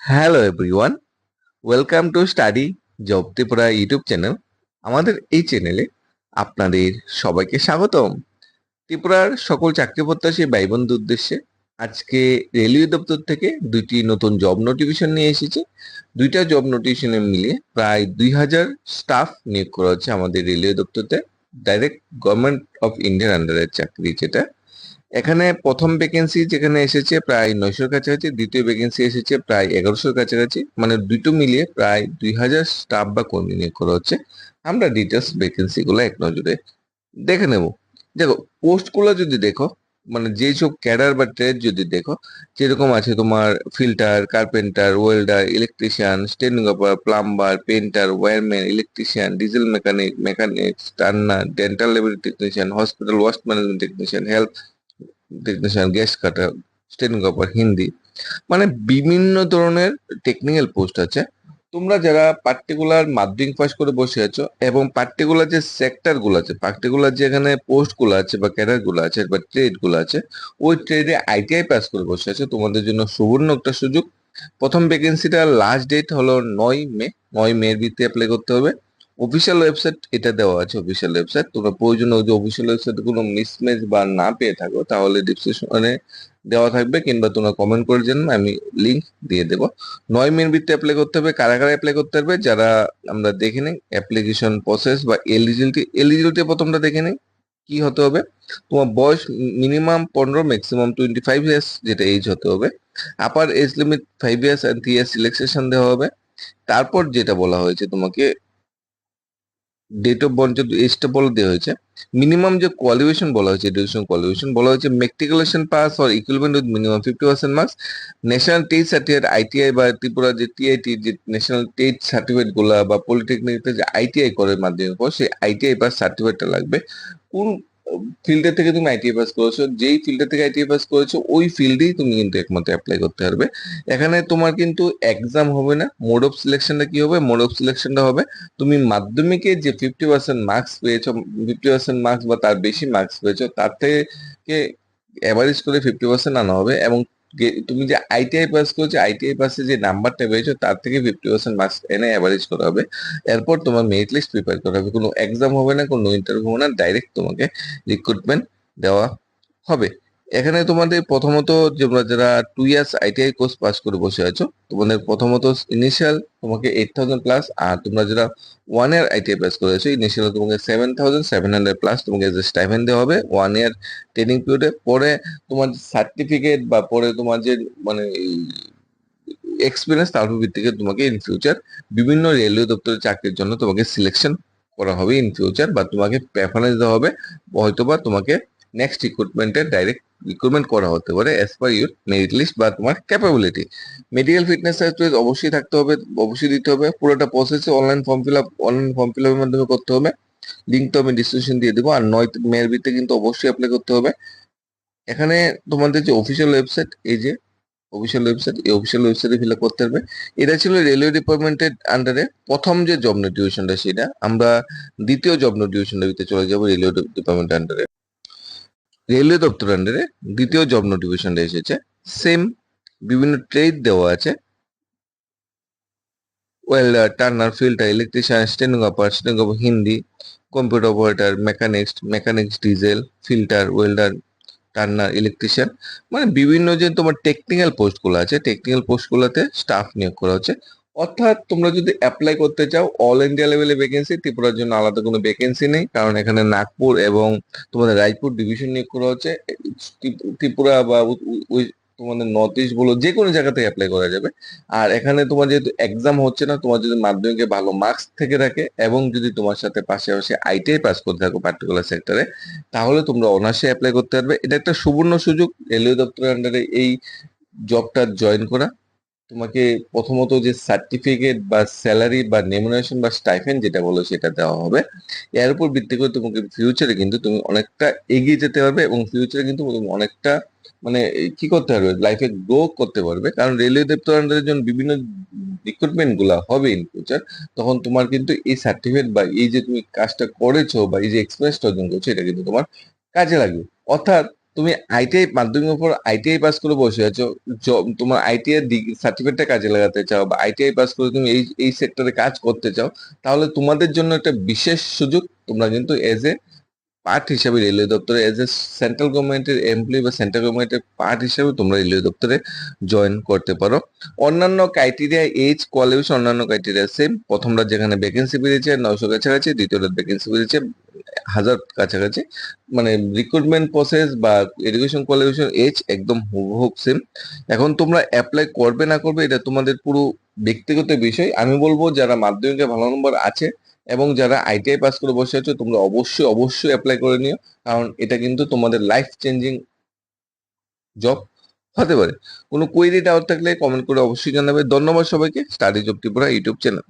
Hello everyone, welcome to study job Tripura YouTube channel. আমাদের এই চ্যানেলে আপনাদের সবাইকে স্বাগতম। ত্রিপুরার সকল চাকরি প্রত্যাশী ভাই বন্ধুর উদ্দেশ্যে আজকে রেলওয়ে দপ্তর থেকে দুইটি নতুন জব নোটিফিকেশন নিয়ে এসেছে। দুইটা জব নোটিফিকেশনে মিলিয়ে প্রায় 2000 স্টাফ নিয়োগ করা হচ্ছে আমাদের রেলওয়ে দপ্তরতে। ডাইরেক্ট গভর্নমেন্ট অফ ইন্ডিয়ার আন্ডারের চাকরি যেটা। এখানে প্রথম ভ্যাকেন্সি যেখানে এসেছে প্রায় 900-র কাছাকাছি, দ্বিতীয় ভ্যাকেন্সি এসেছে প্রায় 1100-র কাছাকাছি, মানে দুটো মিলিয়ে প্রায় 2000 স্টাফ বা কর্মী নিয়োগ করা হচ্ছে। আমরা ডিটেলস ভ্যাকেন্সি গুলো এক নজরে দেখে নেব। দেখো, পোস্ট গুলো যদি দেখো, মানে যেই সব ক্যাডার বা ট্রেড যদি দেখো, যেরকম আছে তোমার fitter, carpenter, welder, electrician, stenographer, plumber, painter, wireman, electrician, diesel mechanic, turner, dental laboratory technician, hospital waste management technician, health technician, gas cutter, stenographer, Hindi, মানে বিভিন্ন ধরনের টেকনিক্যাল পোস্ট আছে। তোমরা যারা পার্টিকুলার মাধ্যমিক পাস করে বসে আছো এবং পার্টিকুলার যে সেক্টর গুলো আছে, পার্টিকুলার যে এখানে পোস্ট গুলো আছে বা ক্যাডার গুলো আছে বা ট্রেড গুলো আছে, ওই ট্রেডে আইটিআই পাস করে বসে আছো, তোমাদের জন্য সুবর্ণ একটা সুযোগ। প্রথম ভ্যাকেন্সিটা লাস্ট ডেট হলো 9 মে। 9 মে এর ভিতরে অ্যাপ্লাই করতে হবে। অফিসিয়াল ওয়েবসাইট এটা দেওয়া আছে, অফিসিয়াল ওয়েবসাইট। তোমরা প্রয়োজনীয় যে অফিসিয়াল ওয়েবসাইট কোনো মিসম্যাচ বা না পেয়ে থাকো তাহলে ডিসক্রিপশনে দেওয়া থাকবে, কিংবা তোমরা কমেন্ট করে জানান, আমি লিংক দিয়ে দেবো। 9 মের ভিতরে অ্যাপ্লাই করতে হবে। কারা কারা অ্যাপ্লাই করতে পারবে, যারা আমরা দেখে নিই অ্যাপ্লিকেশন প্রসেস বা এলিজিবিলিটি প্রথমটা দেখে নিই। কি হতে হবে, তোমার বয়স মিনিমাম 15, ম্যাক্সিমাম 25 ইয়ার্স, যেটা এজ হতে হবে। Upper age limit 5 years and 3 years relaxation দেওয়া হবে। তারপর যেটা বলা হয়েছে তোমাকে, ডেট অফ বার্থ যে এজটা বলে দেওয়া হয়েছে। মিনিমাম যে কোয়ালিফিকেশন বলা হয়েছে, এডুকেশন কোয়ালিফিকেশন বলা হয়েছে, matriculation pass or equivalent with minimum 50% marks. National TET certificate, ITI বা ত্রিপুরা যে টিআইটি, যে ন্যাশনাল টেট সার্টিফিকেট গুলা বা পলিটেকনিক যে আইটিআই করে মাধ্যমিক পর, সেই আইটিআই পাস সার্টিফিকেটটা লাগবে। কোন ফিল্ডের থেকে তুমি আইটিআই পাস করেছো, যেই ফিল্ডের থেকে আইটিআই পাস করেছো ওই ফিল্ডেই তুমি কিন্তু একমাত্র অ্যাপ্লাই করতে পারবে। এখানে তোমার কিন্তু এক্সাম হবে না। মোড অফ সিলেকশনটা কি হবে, মোড অফ সিলেকশনটা হবে তুমি মাধ্যমিকে যে 50% মার্কস পেয়েছো, 50% মার্কস বা তার বেশি মার্কস পেয়েছো, তার থেকে অ্যাভারেজ করে 50% আনা হবে। এবং তুমি যে আইটিআই পাস করেছো, আইটিআই পাসে যে নাম্বারটা পেয়েছো তার থেকে 50% মার্কস এনে অ্যাভারেজ করা হবে। এরপর তোমার মেরিট লিস্ট প্রিপেয়ার করা হবে। কোনো এক্সাম হবে না, কোনো ইন্টারভিউ হবে না, ডাইরেক্ট তোমাকে রিক্রুটমেন্ট দেওয়া হবে। এখানে তোমাদের প্রথমত, তোমরা যারা 2 ইয়ার্স আইটিআই কোর্স পাস করে বসে আছো, তোমাদের প্রথমত ইনিশিয়াল তোমাকে 8000+, আর তোমরা যারা 1 ইয়ার আইটিআই পাস করেছো, ইনিশিয়াল তোমাকে 7700+ তোমাকে স্টাইপেন্ড দেওয়া হবে 1 ইয়ার ট্রেনিং পিরিয়ডে। পরে তোমার সার্টিফিকেট বা পরে তোমার যে মানে এক্সপিরিয়েন্স, তার উপর ভিত্তিতে তোমাকে ইন ফিউচার বিভিন্ন রেলওয়ে দপ্তরের চাকরির জন্য তোমাকে সিলেকশন করা হবে ইন ফিউচার, বা তোমাকে প্রেফারেন্স দেওয়া হবে। হয়তোবা তোমাকে নেক্সট রিক্রুটমেন্টে ডাইরেক্ট রিক্রুটমেন্ট করা হতে পারে as per your merit list বা তোমার ক্যাপাবিলিটি। মেডিকেল ফিটনেস সার্টিফিকেট অবশ্যই থাকতে হবে, অবশ্যই দিতে হবে। পুরোটা প্রসেসে অনলাইন ফর্ম ফিল আপের মাধ্যমে করতে হবে। লিঙ্ক তো আমি ডিসক্রিপশন দিয়ে দেবো। আর 9 মের ভিতরে কিন্তু অবশ্যই অ্যাপ্লাই করতে হবে। এখানে তোমাদের যে অফিসিয়াল ওয়েবসাইট, এই যে অফিসিয়াল ওয়েবসাইট, এই অফিসিয়াল ওয়েবসাইটে ফিল আপ করতে পারবে। এটা ছিল রেলওয়ে ডিপার্টমেন্টের আন্ডারে প্রথম যে জব নোটিফিকেশনটা, সেটা আমরা দ্বিতীয় জব নোটিফিকেশনটা ভিতরে চলে যাবো। রেলওয়ে ডিপার্টমেন্টের আন্ডারে, রেলওয়ে দপ্তরের আন্ডারে দ্বিতীয় জব নোটিফিকেশনটা এসেছে। সেম বিভিন্ন ট্রেড দেওয়া আছে, welder, Turner, filter, electrician, stenographer Hindi, computer operator, mechanics diesel, filter, welder, Turner, electrician, মানে বিভিন্ন যে তোমার টেকনিক্যাল পোস্ট গুলো আছে, টেকনিক্যাল পোস্ট গুলোতে স্টাফ নিয়োগ করা হচ্ছে। অর্থাৎ তোমরা যদি অ্যাপ্লাই করতে চাও, অল ইন্ডিয়া লেভেলে ভ্যাকেন্সি, ত্রিপুরার জন্য আলাদা কোনো ভ্যাকেন্সি নেই, কারণ এখানে নাগপুর এবং তোমাদের রায়পুর ডিভিশন নিয়োগ করা হচ্ছে। ত্রিপুরা বা তোমাদের নর্থ ইস্ট বলো, যে কোনো জায়গাতে অ্যাপ্লাই করা যাবে। আর এখানে তোমার যেহেতু এক্সাম হচ্ছে না, তোমার যদি মাধ্যমিকে ভালো মার্কস থেকে থাকে এবং যদি তোমার সাথে পাশাপাশি আইটিআই পাস করতে থাকো পার্টিকুলার সেক্টরে, তাহলে তোমরা অনার্সে অ্যাপ্লাই করতে পারবে। এটা একটা সুবর্ণ সুযোগ রেলওয়ে দপ্তরের আন্ডারে এই জবটা জয়েন করা। তোমাকে প্রথমত যে সার্টিফিকেট বা স্যালারি বা রেমুনারেশন বা স্টাইপেন্ড যেটা বলো সেটা দেওয়া হবে। এর উপর ভিত্তি করে তোমাকে ফিউচারে কিন্তু তুমি অনেকটা এগিয়ে যেতে পারবে, এবং ফিউচারে কিন্তু তুমি অনেকটা মানে কি করতে পারবে, লাইফে গ্রো করতে পারবে। কারণ রেলওয়ে দপ্তর আন্ডারের জন্য বিভিন্ন রিক্রুটমেন্ট গুলা হবে ইন ফিউচার, তখন তোমার কিন্তু এই সার্টিফিকেট বা এই যে তুমি কাজটা করেছো বা এই যে এক্সপিরিয়েন্সটা অর্জন করছো, এটা কিন্তু তোমার কাজে লাগবে। অর্থাৎ তুমি আইটিআই মাধ্যমিকের পর আইটিআই পাস করে বসে আছো, তোমার আইটিআই সার্টিফিকেটটা কাজে লাগাতে চাও বা আইটিআই পাস করে তুমি এই এই সেক্টরে কাজ করতে চাও, তাহলে তোমাদের জন্য একটা বিশেষ সুযোগ। তোমরা কিন্তু এজ এ পার্ট হিসাবে রেলওয়ে দপ্তরে এজ এ সেন্ট্রাল গভর্নমেন্টের এমপ্লয়ি বা সেন্ট্রাল গভর্নমেন্টের পার্ট হিসাবে তোমরা রেলওয়ে দপ্তরে জয়েন করতে পারো। অন্যান্য ক্রাইটেরিয়া, এজ, কোয়ালিফিকেশন, অন্যান্য ক্রাইটেরিয়া সেম। প্রথম রাত যেখানে ভ্যাকেন্সি বেরিয়েছে 900 কাছাকাছি, দ্বিতীয় রাত ভ্যাকেন্সি বেরিয়েছে 1000 কাছাকাছি। মানে রিক্রুটমেন্ট প্রসেস বা এডুকেশন, কোয়ালিফিকেশন, এজ একদম হুবহু সেম। এখন তোমরা অ্যাপ্লাই করবে না করবে এটা তোমাদের পুরো ব্যক্তিগত বিষয়। আমি বলবো যারা মাধ্যমিকে ভালো নম্বর আছে এবং যারা আইটিআই পাস করে বসে আছো, তোমরা অবশ্যই অবশ্যই অ্যাপ্লাই করে নিও, কারণ এটা কিন্তু তোমাদের লাইফ চেঞ্জিং জব হতে পারে। কোনো কোয়েরি ডাউট থাকলে কমেন্ট করে অবশ্যই জানাবে। ধন্যবাদ সবাইকে। Study job Tripura YouTube channel.